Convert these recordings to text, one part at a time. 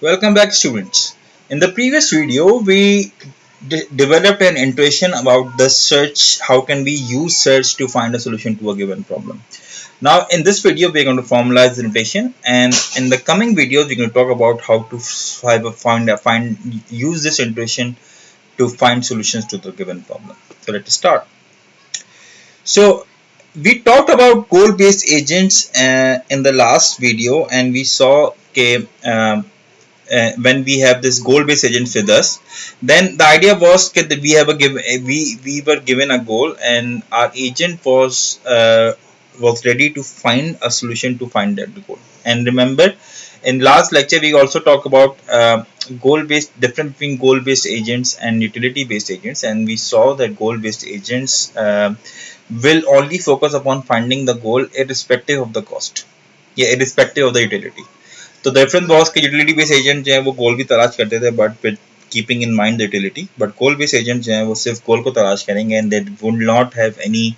Welcome back, students. In the previous video, we developed an intuition about the search. How can we use search to find a solution to a given problem? Now, in this video, we're going to formalize the notation, and in the coming videos, we're going to talk about how to use this intuition to find solutions to the given problem. So let's start. So we talked about goal-based agents in the last video, and we saw okay, when we have this goal-based agent with us, then the idea was that we have we were given a goal, and our agent was ready to find a solution to find that goal. And remember, in last lecture we also talked about goal-based difference between goal-based agents and utility-based agents, and we saw that goal-based agents will only focus upon finding the goal irrespective of the cost, yeah, irrespective of the utility. तो difference was कि utility based agent जो है वो गोल भी तलाश करते थे but with keeping in mind the utility, but goal based agent जो है वो सिर्फ गोल को तलाश करेंगे and they would not have any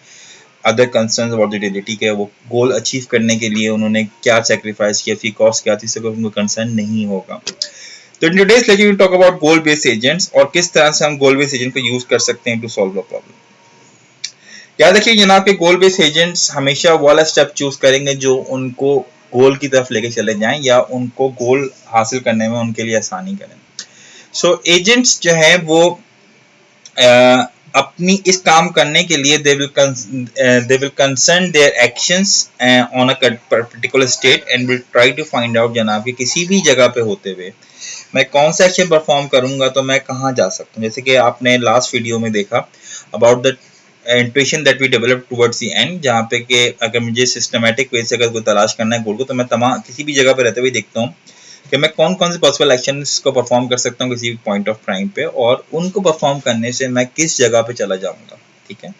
other concerns about the utility के वो गोल अचीव करने के लिए उन्होंने क्या सेक्रीफाइस किया, उसकी कॉस्ट क्या थी, इससे कोई उनको कंसर्न नहीं होगा. तो in today's lecture we talk about goal based agents और किस तरह से हम गोल बेस्ड एजेंट को यूज कर सकते हैं टू सॉल्व अ प्रॉब्लम. याद रखिए जनाब के गोल बेस्ड एजेंट्स हमेशा वाला स्टेप चूज करेंगे जो उनको गोल की तरफ लेके चले जाएं या उनको गोल हासिल करने में उनके लिए आसानी करें. सो एजेंट्स जो है वो अपनी इस काम करने के लिए they will concern their actions on a particular state and will try to find out जनाब कि किसी भी जगह पे होते हुए मैं कौन सा एक्शन परफॉर्म करूंगा तो मैं कहाँ जा सकता हूँ. जैसे कि आपने लास्ट वीडियो में देखा about the intuition that we develop towards the end, जहाँ पे कि अगर मुझे सिस्टमैटिक वे से अगर कोई तलाश करना है गोल को तो मैं तमाम किसी भी जगह पे रहते हुए देखता हूँ कि मैं कौन कौन से पॉसिबल एक्शंस को परफॉर्म कर सकता हूँ किसी भी पॉइंट ऑफ टाइम पे और उनको परफॉर्म करने से मैं किस जगह पे चला जाऊंगा. ठीक है,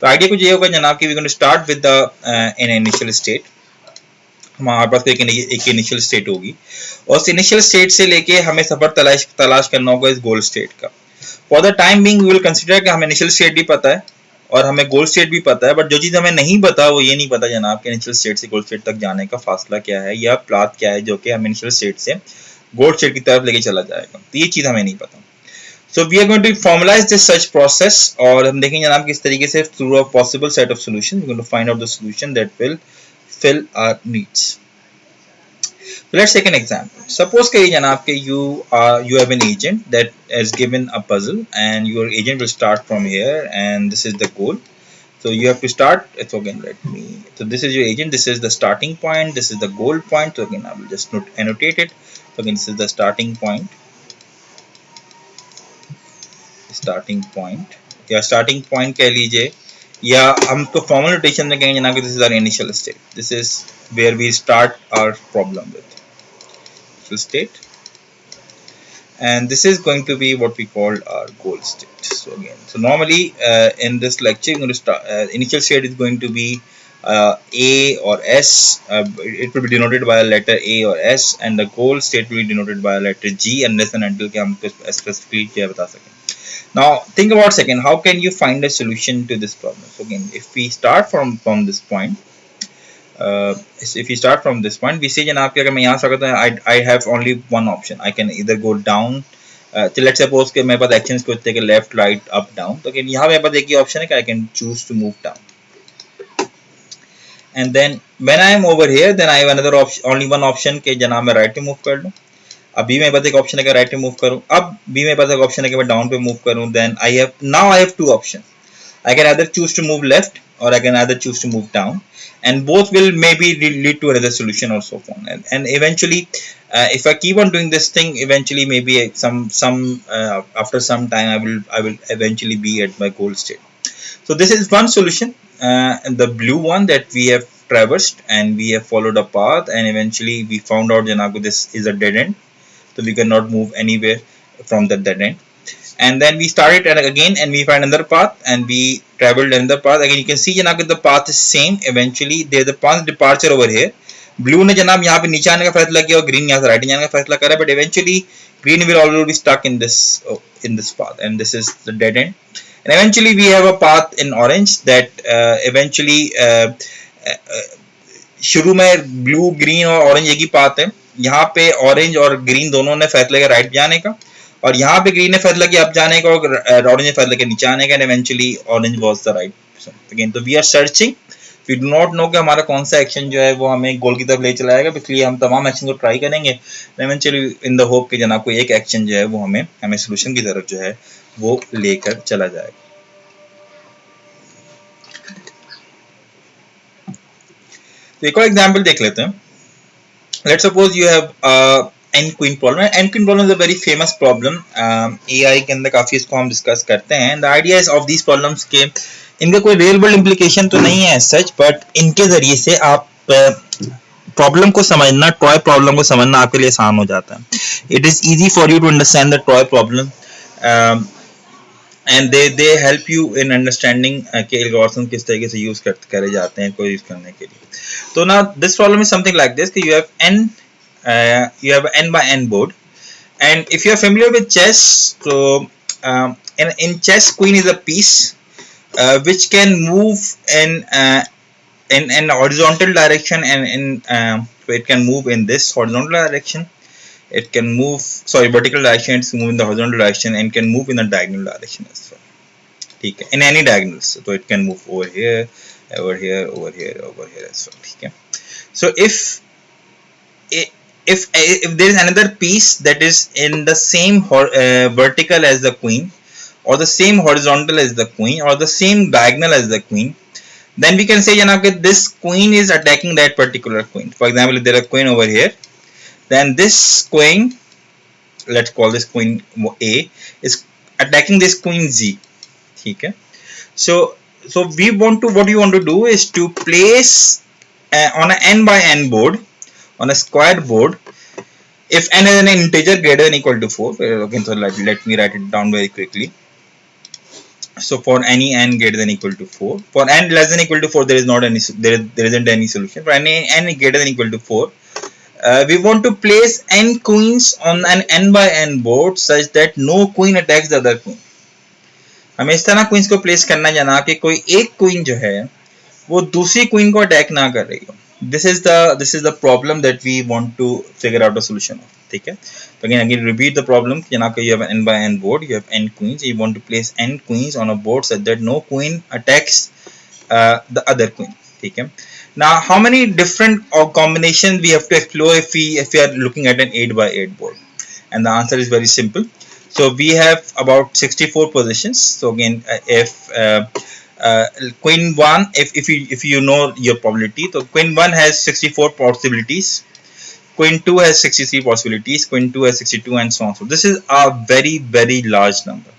तो आइडिया कुछ ये होगा जनाब कि we going to start with the in initial state. हमारे पास एक इनिशियल स्टेट होगी और उस इनिशियल स्टेट से लेके हमें सफर तलाश करना होगा इस गोल स्टेट का. For the time being we will consider कि हमें इनिशियल स्टेट भी पता है और हमें गोल स्टेट भी पता है, बट जो चीज़ हमें नहीं पता वो ये नहीं पता जनाब कि इनिशियल स्टेट से गोल स्टेट तक जाने का फासला क्या है या प्लाथ क्या है जो कि हमें इनिशियल स्टेट से गोल स्टेट की तरफ लेके चला जाएगा. तो ये चीज़ हमें नहीं पता. So we are going to formalize this search process और हम देखेंगे जनाब किस तरीके से through a possible set of solution we are going to find out the solution that will fill our needs. So let's take an example. Suppose कि जनाब के you have an agent that is given a puzzle and your agent will start from here and this is the goal. So you have to start. So again, so this is your agent. This is the starting point. This is the goal point. So again, I will just annotate it. So again, this is the starting point. Starting point. या starting point कह लीजिए या हम तो formal notation में कहेंगे जनाब कि this is our initial state. This is where we start our problem with. State, and this is going to be what we call our goal state. So again, so normally in this lecture we're going to start initial state is going to be A or S. It will be denoted by a letter A or S and the goal state will be denoted by a letter G unless and until कि हम specifically क्या बता सकें. Now think about second, how can you find a solution to this problem? So again, if we start from this point, if you start from this point, we say जनाब कि अगर मैं यहाँ से अगर I have only one option. I can either go down. So let's suppose कि मेरे पास actions को होते हैं कि left, right, up, down. तो यहाँ मेरे पास एक ही option है कि I can choose to move down. And then when I am over here, then I have another option, only one option कि जनाब मैं right पे move कर लूँ. अभी मेरे पास एक option है कि right पे move करूँ. अब भी मेरे पास एक option है कि मैं down पे move करूँ. Then I have two options. I can either choose to move left or I can either choose to move down, and both will maybe lead to another solution or so on. And eventually, if I keep on doing this thing, eventually maybe after some time I will eventually be at my goal state. So this is one solution, and the blue one that we have traversed and we have followed a path and eventually we found out that this is a dead end, so we cannot move anywhere from that dead end. And then we started again and we find another path and we traveled another path. Again you can see जनाब the path is same. Eventually there is a path departure over here. Blue ने जनाब यहाँ पे नीचे आने का फैसला किया और green यहाँ से right जाने का फैसला करा, but eventually green will always be stuck in this path and this is the dead end. And eventually we have a path in orange that eventually शुरू में blue, green और orange एक ही path है, यहाँ पे ऑरेंज और green दोनों ने फैसला किया राइट जाने का, और यहाँ पे ग्रीन ने फैसला किया अप जाने का, और ऑरेंज ने फैसला किया नीचे आने का, and eventually orange was the right again. तो we are searching, we do not know कि हमारा कौन सा एक्शन जो है वो हमें गोल की तरफ ले चलाएगा, इसलिए हम तमाम एक्शन को ट्राई करेंगे इवेंचुअली इन द होप कि जनाब कोई एक एक्शन जो है वो हमें सोल्यूशन की तरफ जो है वो लेकर चला जाएगा। तो एक और एग्जाम्पल देख लेते हैं। Let's suppose you have n queen problem. n queen problem is a very famous problem. AI के अंदर काफी इसको हम डिस्कस करते हैं. The idea is of these problems के इनका कोई real world implication तो नहीं है सच, but इनके जरिए से आप प्रॉब्लम को समझना, टॉय प्रॉब्लम को समझना आपके लिए आसान हो जाता है. It is easy for you to understand the toy problem. And they help you in understanding के एल्गोरिथम किस तरीके से यूज करे जाते हैं कोई यूज करने के लिए. तो ना this problem is something like this कि you have n by n board, and if you are familiar with chess, so in chess queen is a piece which can move in horizontal direction, and so it can move in this horizontal direction. It can move, vertical direction, it's move in the horizontal direction, and can move in the diagonal direction as well. ठीक है, in any diagonals, so it can move over here, over here, over here, over here as well. ठीक है. So if there is another piece that is in the same vertical as the queen, or the same horizontal as the queen, or the same diagonal as the queen, then we can say that this queen is attacking that particular queen. For example, if there is a queen over here, then this queen, let's call this queen A, is attacking this queen Z. ठीक है. So we want to, what you want to do is to place on a n by n board, on a squared board, if n is an integer greater than equal to 4. Okay, so let me write it down very quickly. So for any n greater than equal to 4, for n less than equal to 4, there is not any, there isn't any solution. For any n greater than equal to 4, we want to place n queens on an n by n board such that no queen attacks the other queen. हमें इस तरह queen's को place करना जाना कि कोई एक queen जो है वो दूसरी क्वीन को अटैक ना कर रही हो. This is the problem that we want to figure out the solution of. ठीक है. तो अगेन रिपीट द प्रॉब्लम. जनाब कि you have n by n board, you have n queens, you want to place n queens on a board such that no queen attacks the other queen. ठीक है. Now, how many different combinations we have to explore if we are looking at an 8 by 8 board? And the answer is very simple. So we have about 64 positions. So again, if queen 1, if you know your probability, so queen 1 has 64 possibilities, queen 2 has 63 possibilities, queen 2 has 62, and so on. So this is a very, very large number.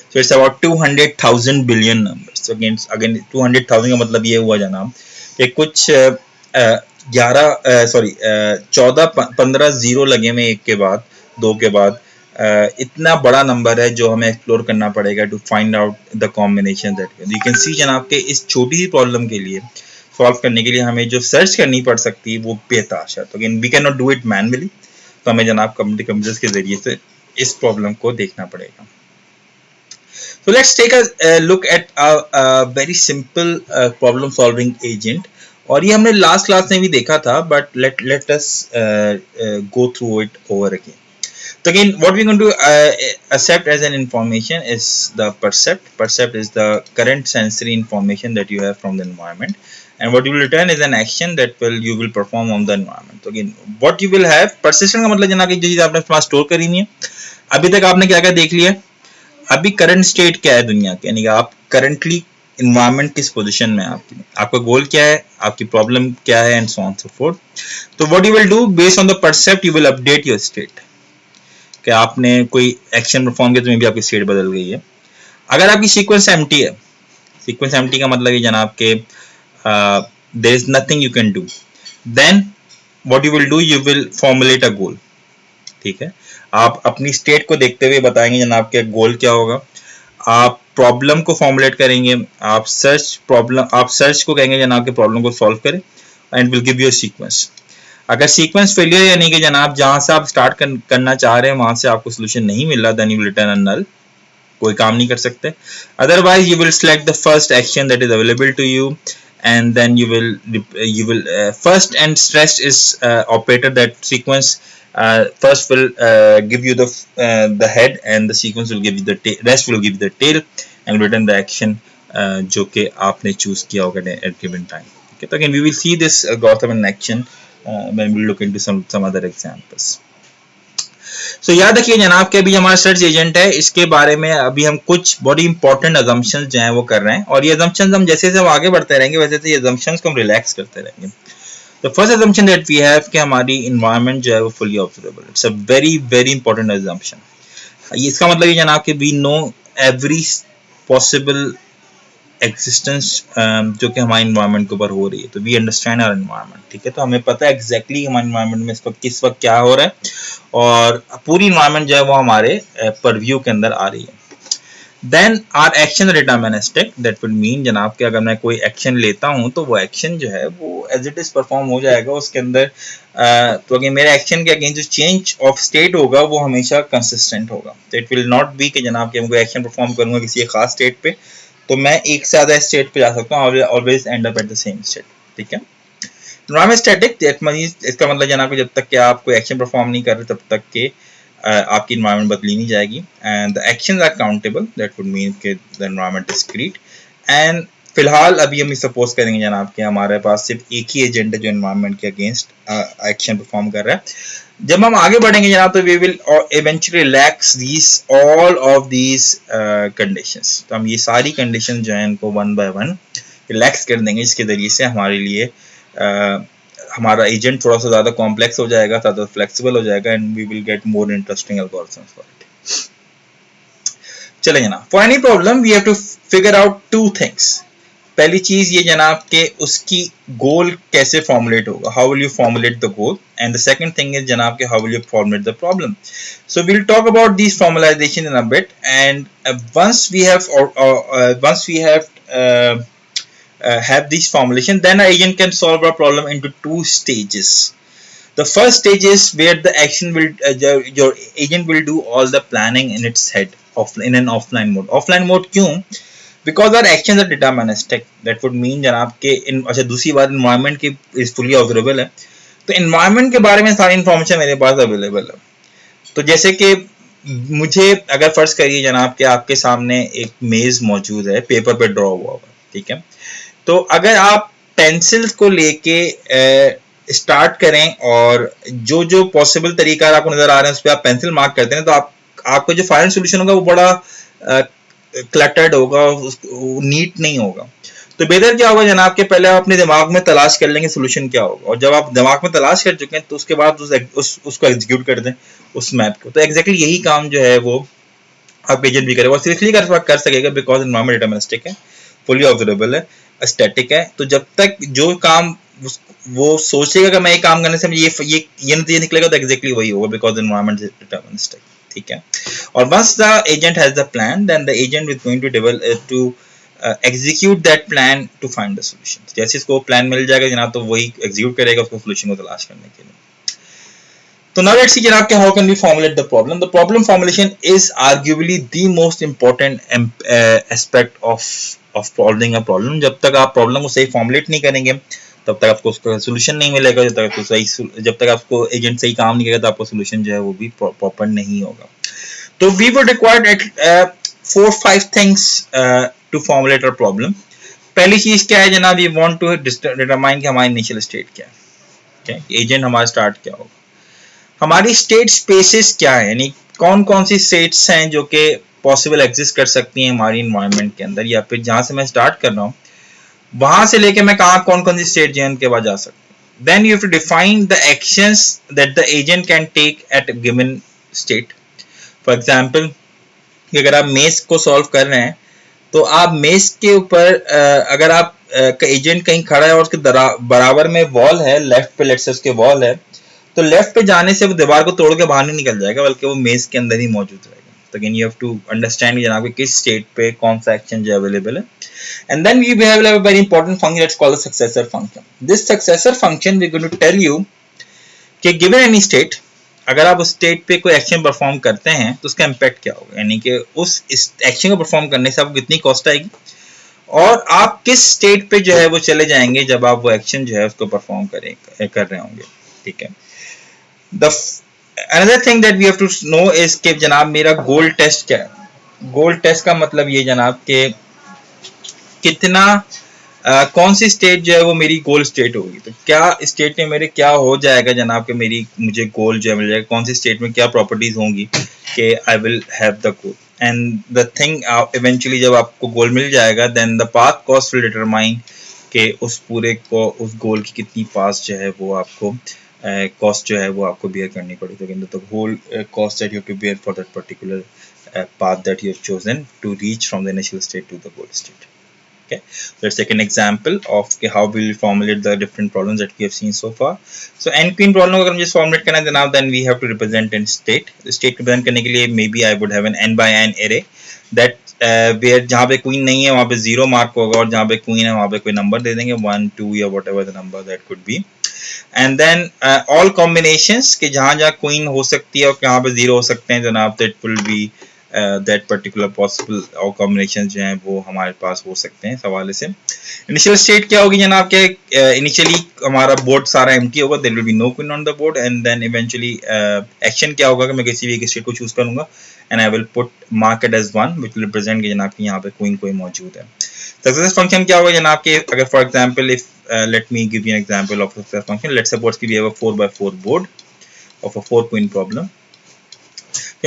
So it's about 200,000 billion numbers. So again 200,000 का मतलब ये हुआ जनाब कि कुछ 14-15 zero लगे में एक के बाद दो के बाद इतना बड़ा नंबर है जो हमें एक्सप्लोर करना पड़ेगा to find out the combination that you can see जनाब के इस छोटी सी प्रॉब्लम के लिए सॉल्व करने के लिए हमें जो सर्च करनी पड़ सकती है वो बेताश है. तो again we can not do it manually, तो हमें जनाब कंप्यूटर्स के जरिए से इस प्रॉब्लम को देखना पड़ेगा. So let's take a look at a very simple problem solving agent. और ये हमने लास्ट क्लास में भी देखा था, but let us go through it over again. So again, what we're going to accept as an information is the percept. Percept is the current sensory information that you have from the environment, and what you will return is an action that you will perform on the environment. So again, what you will have, persistent का मतलब जना कि जो चीज आपने पास store करी नहीं है, अभी तक आपने क्या क्या देख लिया. अभी करंट स्टेट क्या है दुनिया की, यानी कि आप करंटली इन्वायरमेंट किस पोजीशन में है, आपका गोल क्या है, आपकी प्रॉब्लम क्या है, and so on so forth. तो what you will do based on the percept, you will update your state. कि आपने कोई एक्शन परफॉर्म किया तो मे भी आपकी स्टेट बदल गई है. अगर आपकी सीक्वेंस एम्प्टी है, सीक्वेंस एम्प्टी का मतलब ये जनाब के there is nothing you can do, then what you will do, you will formulate a goal. ठीक है. आप अपनी स्टेट को देखते हुए बताएंगे जनाब के गोल क्या होगा. आप प्रॉब्लम को फॉर्मुलेट करेंगे, आप सर्च को कहेंगे जनाब के प्रॉब्लम को सॉल्व करें, and will give you a sequence. अगर सीक्वेंस फेलियर यानी कि जनाब जहां से आप स्टार्ट करना चाह रहे हैं वहां से आपको सोल्यूशन नहीं मिल रहा, then you will return a null. कोई काम नहीं कर सकते. Otherwise you will select the first action that is available to you and then you will first and stressed is operator. That sequence first will give you the head, and the sequence will give you the rest will give you the tail and return the action जो कि आपने choose किया होगा at given time. Okay, so again we will see this Gautam in action when we look into some other examples. So याद रखिए जनाब के अभी हमारा सर्च एजेंट है, इसके बारे में अभी हम कुछ बहुत इंपॉर्टेंट अजम्पशंस जो हैं वो कर रहे हैं, और ये अजम्पशंस हम जैसे जैसे आगे बढ़ते रहेंगे वैसे वैसे ये अजम्पशंस को हम रिलैक्स करते रहेंगे. The first assumption that we have कि हमारी environment जो है वो fully observable. It's a very important assumption. इसका मतलब ये जनाब कि we know every possible existence जो कि हमारे environment के ऊपर हो रही है. तो we understand our environment. ठीक है, तो हमें पता है exactly हमारे environment में इस वक्त किस वक्त क्या हो रहा है, और पूरी environment जो है वो हमारे purview के अंदर आ रही है. Then our action deterministic. That would mean जनाब कि अगर मैं कोई एक्शन लेता हूं तो वो एक्शन जो है वो एज इट इज परफॉर्म हो जाएगा उसके अंदर. तो अगर मेरे एक्शन के अगेंस्ट जो चेंज ऑफ स्टेट होगा वो हमेशा कंसिस्टेंट होगा. तो इट विल नॉट बी कि जनाब कि मैं कोई एक्शन परफॉर्म करूंगा किसी एक खास स्टेट पे तो मैं एक से ज्यादा स्टेट पे जा सकता हूँ, always and up at the same state. ठीक है. एनवायरमेंट स्टैटिक, इसका मतलब जनाब कि जब तक कि आप कोई एक्शन परफॉर्म नहीं कर रहे तब तक के आपकी इन्वायरमेंट बदली नहीं जाएगी. And the actions are countable. That would mean कि the environment is discrete. And फिलहाल अभी हम सपोज करेंगे जनाब कि हमारे पास सिर्फ एक ही एजेंट है जो एनवायरमेंट के अगेंस्ट एक्शन परफॉर्म कर रहा है. जब हम आगे बढ़ेंगे जनाब तो we will eventually relax these all of these conditions. तो हम ये सारी कंडीशन जो है इनको वन बाय वन रिलैक्स कर देंगे, जिसके जरिए से हमारे लिए हमारा एजेंट थोड़ा सा ज्यादा कॉम्प्लेक्स हो जाएगा, ज्यादा फ्लेक्सिबल हो जाएगा, and we will get more interesting algorithms for it. चलें जनाब, for any problem we have to figure out two things. पहली चीज ये जनाब के उसकी गोल कैसे फॉर्मुलेट होगा, how will you formulate the goal. And the second thing is जनाब के how will you formulate the problem. So we will talk about this formalization in a bit, and once we have this formulation, then an agent can solve a problem into two stages. The first stage is where the action will your agent will do all the planning in its head in an offline mode. Offline mode क्यों? Because our actions are deterministic. That would mean जनाब के अच्छा दूसरी बात environment की is fully observable है, तो environment के बारे में सारी information मेरे पास available है. तो जैसे कि मुझे अगर फर्ज करिए जनाब कि आपके सामने एक मेज मौजूद है, पेपर पे ड्रॉ हुआ हुआ, ठीक है. तो अगर आप पेंसिल को लेके स्टार्ट करें और जो जो पॉसिबल तरीका आपको नजर आ रहे हैं उस पर आप पेंसिल मार्क करते हैं तो आपका जो फाइनल सोल्यूशन होगा वो बड़ा क्लटर्ड होगा, नीट नहीं होगा. तो बेहतर क्या होगा जनाब के पहले आप अपने दिमाग में तलाश कर लेंगे सोल्यूशन क्या होगा, और जब आप दिमाग में तलाश कर चुके हैं तो उसके बाद उसको एग्जीक्यूट कर दें उस मैप को. तो एग्जैक्टली यही काम जो है वो आप एजेंट भी करेगा, और सिर्फ इसलिए कर सकेगा बिकॉज एनवायरमेंट डिटरमिनिस्टिक है, फुली ऑब्जर्वेबल है, स्टैटिक है. तो जब तक जो काम वो सोचेगा कि मैं ये काम करने से ये नतीजा निकलेगा तो एग्जैक्टली वही होगा बिकॉज एनवायरमेंट इज डिटरमिनिस्टिक. ठीक है. और once the agent has the plan then the agent is going to develop to execute that plan to find the solution. जैसे इसको प्लान मिल जाएगा जनाब तो वही एग्जीक्यूट करेगा उसको सॉल्यूशन को तलाश करने के लिए. So now let's see जनाब how can we formulate the problem. The problem formulation is arguably the most important aspect of solving a problem. जब तक आप प्रॉब्लम को सही फॉर्मुलेट नहीं करेंगे तब तक आपको उसका सोल्यूशन नहीं मिलेगा, जब तक आपको एजेंट सही काम नहीं करेगा तो आपका सोल्यूशन जो है वो भी प्रॉपर नहीं होगा. तो we would require 4-5 things to formulate our problem. पहली चीज क्या है जनाब, we want to determine कि हमारी इनिशियल स्टेट क्या है, एजेंट हमारा स्टार्ट क्या होगा, हमारी स्टेट स्पेसेस क्या है, यानी कौन कौन सी स्टेट्स हैं जो कि पॉसिबल एग्जिस्ट कर सकती हैं हमारी इन्वायरमेंट के अंदर, या फिर जहां से मैं स्टार्ट कर रहा हूँ वहां से लेके मैं कहाँ कौन कौन सी स्टेट जो है उनके बाद जा सकता हूँ. Then you have to define the actions that the agent can take at given state. For example अगर आप मेज को सॉल्व कर रहे हैं तो आप मेज के ऊपर अगर आप एजेंट कहीं खड़ा है और उसके बराबर में वॉल है, लेफ्ट पे लेट्स से उसके वॉल है, तो लेफ्ट पे जाने से वो दीवार को तोड़ के बाहर नहीं निकल जाएगा बल्कि वो मेज के अंदर ही मौजूद रहेगा. तो again you have to understand जनाब किस स्टेट पे कौन सा एक्शन जो अवेलेबल है. And then we have a very important function that's called the successor function. This successor function we going to tell you कि गिवन एनी स्टेट अगर आप उस स्टेट पे कोई एक्शन परफॉर्म करते हैं तो उसका इम्पैक्ट क्या होगा, यानी कि उस एक्शन को परफॉर्म करने से आपको कितनी कॉस्ट आएगी और आप किस स्टेट पे जो है वो चले जाएंगे जब आप वो एक्शन जो है उसको परफॉर्म कर रहे होंगे, ठीक है। The another thing that we have to know is कि जनाब मेरा गोल टेस्ट क्या है। गोल टेस्ट का मतलब ये जनाब के कितना कौन सी स्टेट जो है वो मेरी गोल स्टेट होगी, तो क्या स्टेट में मेरे क्या हो जाएगा जनाब कि मेरी मुझे गोल जो है मिल जाएगा, कौन सी स्टेट में क्या प्रॉपर्टीज होंगी कि I will have the goal. And the thing eventually जब आपको गोल मिल जाएगा then the path cost will determine कि उस पूरे को उस गोल की कितनी पास जो है वो आपको कॉस्ट जो है वो आपको बेयर करनी पड़ेगी। तो whole cost that you have to bear for that particular path that you have chosen to reach from the initial state to the goal state. Okay, let's take an example of how we will formulate the different problems that we have seen so far. So n queen problem अगर मुझे formulate करना है जनाब, then we have to represent in state. State represent करने के लिए maybe I would have an n by n array that where जहाँ पे queen नहीं है वहाँ पे 0 मार्क होगा और जहाँ पे queen है वहाँ पे कोई नंबर दे देंगे 1 2 या whatever the number that could be. And then all combinations कि जहाँ जहाँ queen हो सकती है और कहाँ पे 0 हो सकते हैं जनाब, that will be that particular possible और कॉम्बिनेशन जो हैं वो हमारे पास हो सकते हैं इस हवाले से। इनिशियल स्टेट क्या होगी जनाब के इनिशियली हमारा बोर्ड सारा एम्प्टी होगा, there will be no queen on the board and then eventually action क्या होगा कि मैं किसी भी एक स्टेट को चूज करूंगा and I will put mark it as 1 which will represent कि जनाब की यहाँ पे क्वीन कोई मौजूद है। सक्सेस फंक्शन क्या होगा जनाब के, अगर for example if let me give you an example of success function. Let's suppose we have a 4x4 board of a 4 queen problem.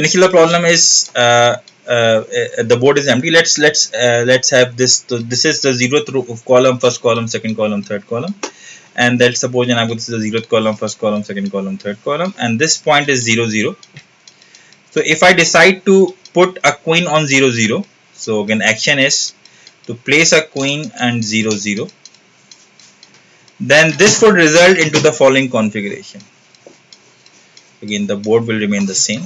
Initially the problem is the board is empty. Let's have this. So this is the 0th row of column, first column, second column, third column, and let's suppose this is the 0th column, first column, second column, third column, and this point is 0 0. So if I decide to put a queen on 0 0, so again action is to place a queen and 0 0. Then this would result into the following configuration. Again the board will remain the same,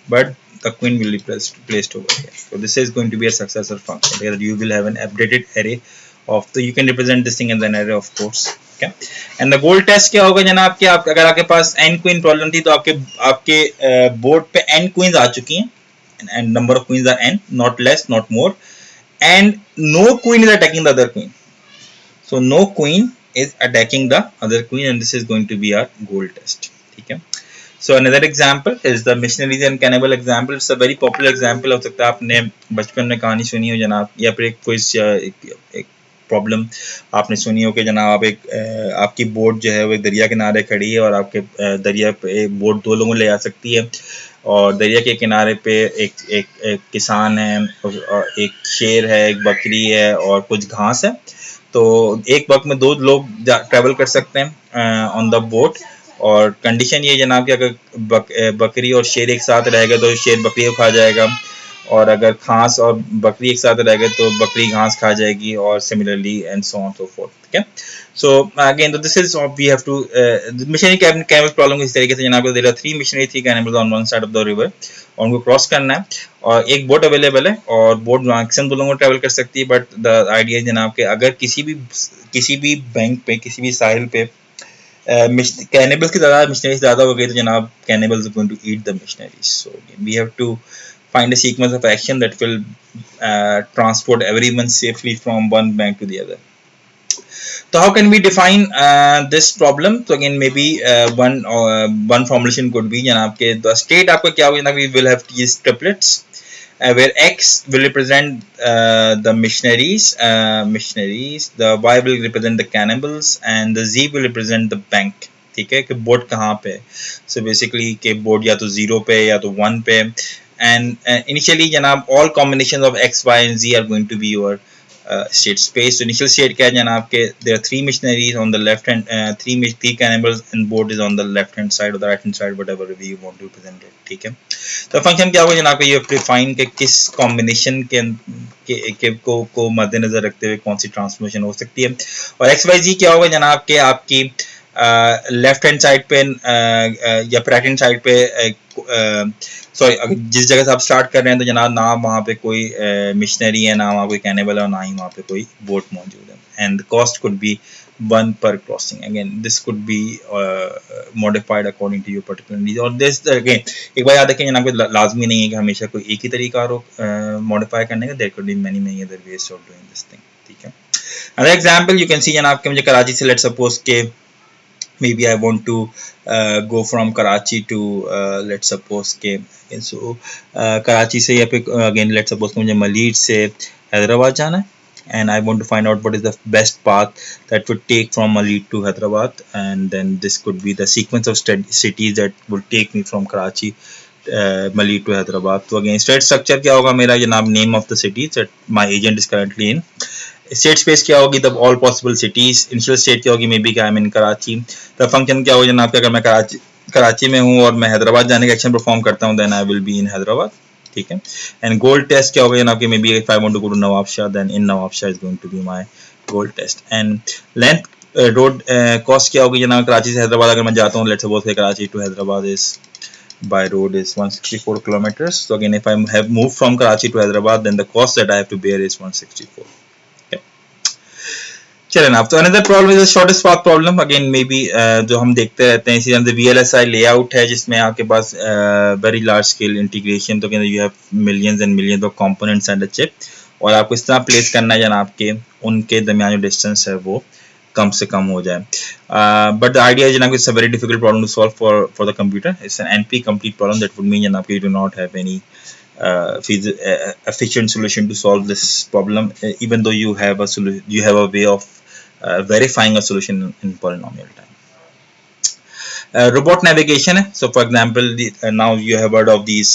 but the queen will be placed over here. So this is going to be a successor function where you will have an updated array of, so you can represent this thing in an array of course. Okay, and the goal test क्या होगा जनाब कि आप अगर आपके पास n queen problem थी तो आपके बोर्ड पे n queens आ चुकी हैं and number of queens are n, not less not more, and no queen is attacking the other queen. So no queen is attacking the other queen and this is going to be our goal test. ठीक है। So another example is the missionaries and cannibal example. It's a very popular example. हो सकता है आपने बचपन में कहानी सुनी हो जनाब, या फिर कोई एक प्रॉब्लम आपने सुनी हो कि जनाब आप आपकी बोट जो है वो एक दरिया किनारे खड़ी है और आपके दरिया पे बोट 2 लोगों ले जा सकती है और दरिया के किनारे पे एक किसान है और एक शेर है, एक बकरी है और कुछ घास है। तो एक वक्त में 2 लोग ट्रैवल कर सकते हैं ऑन द बोट और कंडीशन ये जनाब कि अगर बकरी और शेर एक साथ रहेगा तो शेर बकरी को खा जाएगा और अगर घास और बकरी एक साथ रहेगा तो बकरी घास खा जाएगी और similarly and so on so forth. ठीक है। So again this is we have to missionary camel problem इस तरीके से जनाब there are 3 missionary 3 camels on one side of the river और उनको क्रॉस करना है और एक बोट अवेलेबल है और बोट मैक्सिमम 2 लोगों को ट्रैवल कर सकती है, बट द आइडिया जनाब के अगर किसी भी बैंक पे किसी भी साहिल पे cannibals की ज़्यादा मिशनरीज ज़्यादा हो गई तो जनाब cannibals are going to eat the missionaries. So we have to find a sequence of action that will transport everyone safely from one bank to the other. So how can we define this problem? So again maybe one formulation could be जनाब के the state आपका क्या होगा, we will have these triplets where X will represent the missionaries, the Y will represent the cannibals, and the Z will represent the bank. ठीक है कि board कहाँ पे है, so basically कि बोर्ड या तो 0 पे या तो 1 पे, and initially जनाब all combinations of X, Y and Z are going to be your state space. So initial state क्या है जनाब के there are 3 missionaries on the left hand, 3 cannibals and board is on the left hand side or the right hand side, whatever way you want to represent it. ठीक है। तो function क्या होगा जनाब के, ये डिफाइन के किस कॉम्बिनेशन के को मद्देनजर रखते हुए कौन सी ट्रांसफॉर्मेशन हो सकती है और एक्स वाई जी क्या होगा जनाब के आपकी लेफ्ट हैंड साइड पे या राइट हैंड साइड पे सॉरी जिस जगह से आप स्टार्ट कर रहे हैं तो जनाब ना वहाँ पे कोई मिशनरी है, ना वहाँ कोई कैनिबल है और ना ही वहाँ पे कोई बोट मौजूद है, and cost could be one per crossing. Again, this could be modified according to your particular needs. और this again एक बार याद रखें जनाब को लाजमी नहीं है कि हमेशा कोई एक ही तरीका हो मॉडिफाई करने का. there could be many other ways of doing this thing. ठीक है. Another example you can see जनाब के मुझे कराची से let's suppose के maybe I want to go from Karachi to let's suppose के so कराची से या फिर again let's suppose मुझे मलीर से हैदराबाद जाना है and I want to find out what is the best path that would take from Maleer to Hyderabad, and then this could be the sequence of cities that would take me from Karachi, Maleer to Hyderabad. So again, state structure क्या होगा मेरा जनाब, name of the cities that my agent is currently in. State space क्या होगी, the all possible cities. Initial state क्या होगी, maybe कि I'm in Karachi. The function क्या होगा जनाब, अगर मैं कराची में हूँ और मैं हैदराबाद जाने का एक्शन परफॉर्म करता हूँ, then I will be in Hyderabad. ठीक है. एंड गोल टेस्ट क्या होगा जनाब कि may be if I want to go to Nawabshah then in Nawabshah is going to be my goal test. And length road cost क्या होगी जनाब, कराची से हैदराबाद अगर मैं जाता हूँ let's suppose Karachi to Hyderabad is by road is 164 kilometers. So again, if I have moved from Karachi to Hyderabad, then the cost that I have to bear is 164. Okay. चलें ना. तो another problem is shortest path problem. Again may be जो हम देखते रहते हैं इसी तरह VLSI लेआउट है जिसमें आपके पास वेरी लार्ज स्केल इंटीग्रेशन, तो you have millions and millions of components and a chip, और आपको इस तरह प्लेस करना है जनाब के उनके दरमियान जो डिस्टेंस है वो कम से कम हो जाए. बट द आइडिया is जनाब it's a very difficult problem to solve for the computer. It's an NP complete problem. That would mean जनाब कि you do not have any efficient solution to solve this problem, even though you have a way of verifying a solution in polynomial time. Robot navigation. So for example, now you have heard of these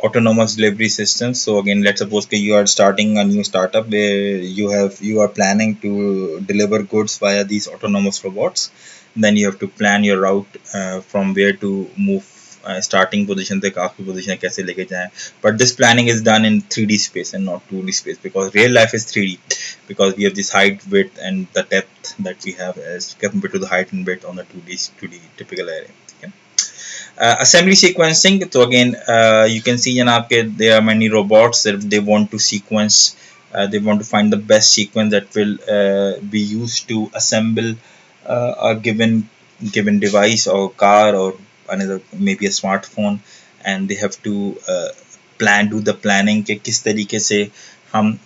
autonomous delivery systems. So again, let's suppose that you are starting a new startup where you are planning to deliver goods via these autonomous robots. Then you have to plan your route from where to move starting position तक आखिरी position कैसे लेके जाएं. But this planning is done in 3D space and not 2D space, because real life is 3D, because we have this height, width and the depth that we have as compared to the height and width on the 2D typical array. Okay. Assembly sequencing. So again, you can see जनाब के there are many robots that they want to sequence, they want to find the best sequence that will be used to assemble a given device or car or another maybe a smartphone, and they have to do the planning कि किस तरीके से हम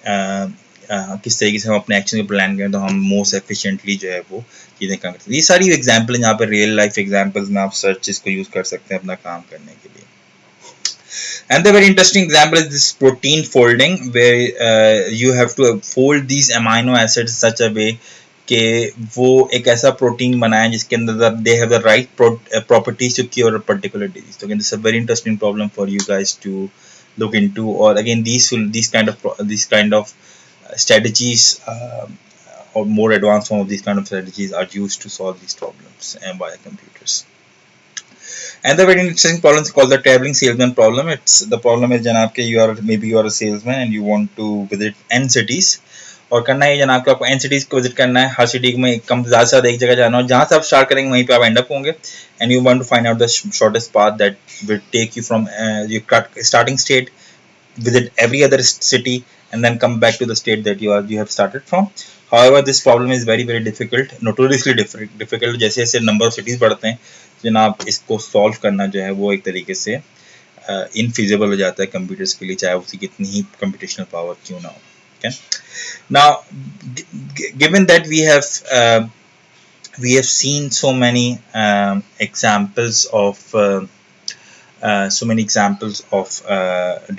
अपने action को plan करें तो हम मोस्ट एफिशिएंटली जो है वो चीज़ें काम करते हैं. ये सारी एग्जांपल यहाँ पे रियल लाइफ एग्जांपल्स में आप सर्च इसको यूज कर सकते हैं अपना काम करने के लिए. And the very interesting example is this protein folding, where you have to fold these amino acids such a way कि वो एक ऐसा प्रोटीन बनाए जिसके अंदर they have the right properties to cure a particular disease. So again, this is a very interesting problem for you guys to look into. Or again, these kind of strategies or more advanced form of these kind of strategies are used to solve these problems by computers. And the very interesting problem is called the traveling salesman problem. It's the problem is जनाब के you are a salesman and you want to visit n cities, और करना है जनाब को आपको n cities को visit करना है. हर सिटी में कम ज़्यादा से ज़्यादा एक जगह जाना, और जहाँ से आप स्टार्ट करेंगे वहीं पे आप एंड अप होंगे. And you want to find out the shortest path that will take you from your starting state, visit every other city and then come back to the state that you have started from. However, this problem is very difficult, notoriously difficult. जैसे जैसे number of cities बढ़ते हैं जनाब इसको solve करना जो है वो एक तरीके से इनफीजिबल हो जाता है कंप्यूटर्स के लिए, चाहे उसकी कितनी ही कंप्यूटेशनल पावर क्यों ना हो. Okay? Now, given that we have seen so many examples of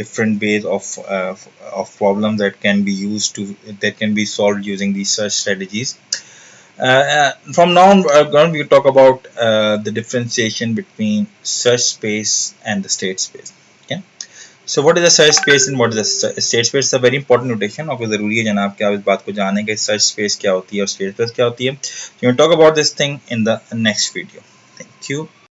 different ways of problems that can be solved using these search strategies. From now on, we're going to talk about the differentiation between search space and the state space. Okay. So what is the search space and what is the state space? It's a very important notation. आपको ज़रूरी है जनाब कि आप इस बात को जानें कि search space क्या होती है और state space क्या होती है. So we'll talk about this thing in the next video. Thank you.